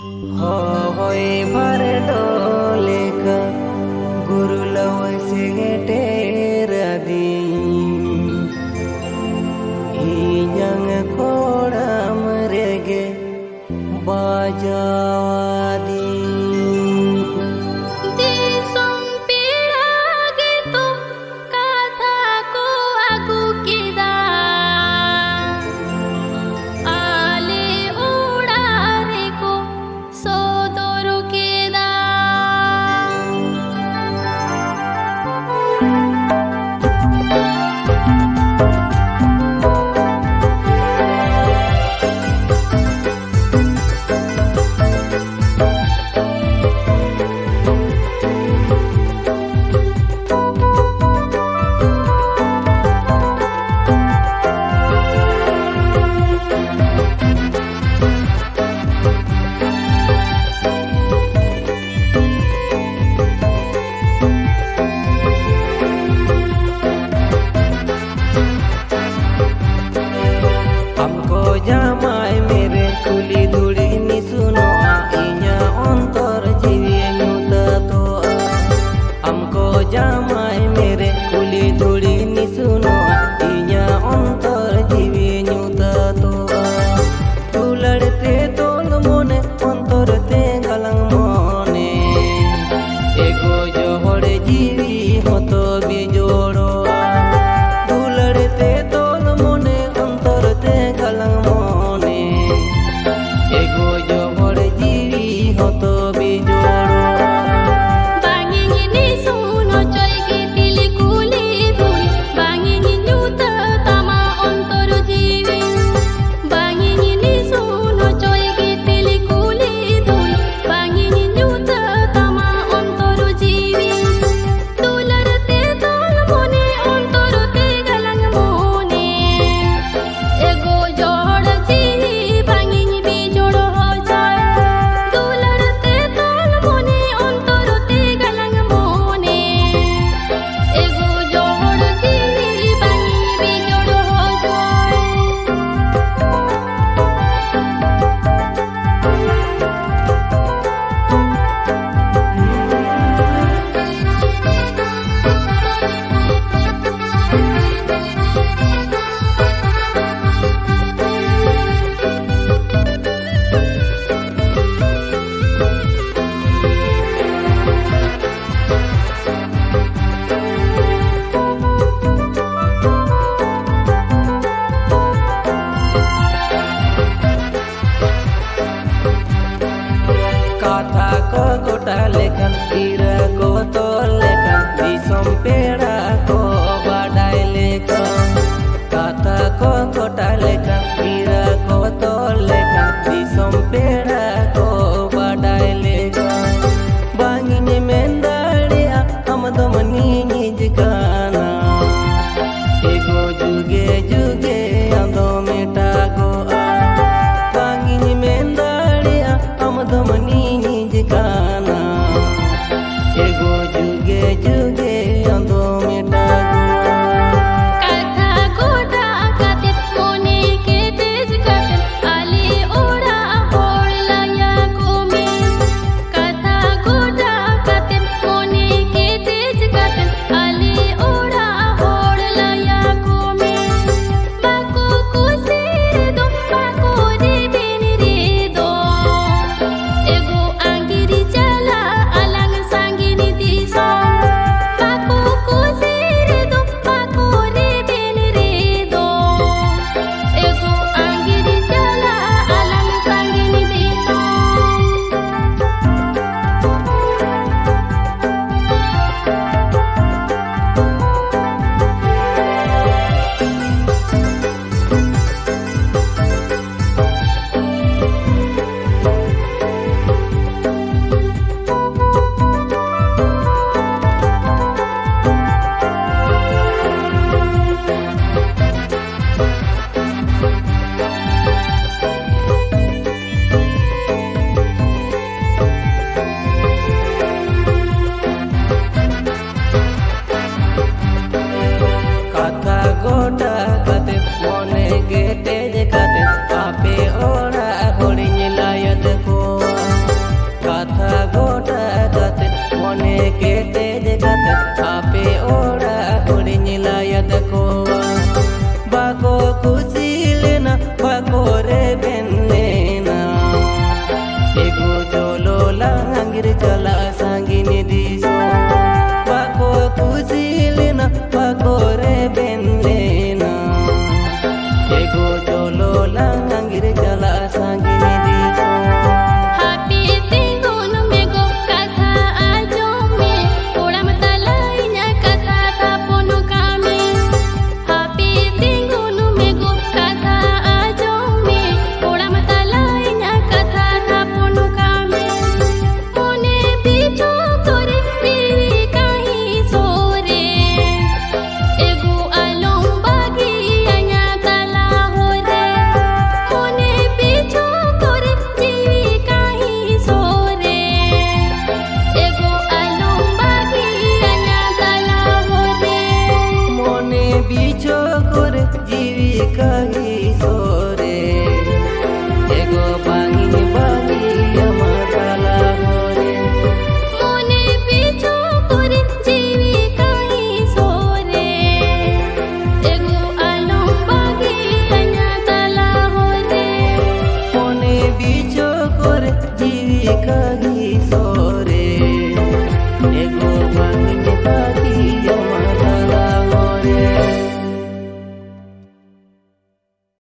होय भर डोले का गुरुलव से टेरदी इजंग कोड़म रेगे बाजावादी जामाय मेरे कुली धुड़ी नि सुनो इन्या अंतर जीवी नुता तो हमको जामाय मेरे कुली धुड़ी नि सुनो इन्या अंतर जीवी नुता तो तू लड़ते तोल मोने अंतर ते गलंग मोने एगो जोहड़ जीवी हो तो बिजोड़ो तू लड़ते तोल मोने अंतर ते गलंग गोटा लेखन कीरा को तो लेखन दिसम पेड़ा को बाडाय लेखन कथा को गोटा लेखन कीरा को तो लेखन दिसम पेड़ा को बाडाय लेखन बांगिने मेंदाड़िया हम तो मनी निज गाना एगो जुगे जुगे अंदो मेटा गो बांगिने मेंदाड़िया हम तो मनी गाना एगो जुगे जुगे अंदो मेटा कथा गोटा काते मोने के तेज काते आले ओड़ा होड़ लाया कोमे कथा गोटा काते मोने के तेज काते आले ओड़ा होड़ लाया कोमे बाको कुसे दो बाको रे बेन रे दो জীবিকা সরে এগো বাঙিন বাড়ি আমার তালা ঘরে মনে পিছু করে জীবিকাই সরে এগো আলম বাগি আইনা তালা হরে মনে বিচ করে জীবিকা সরে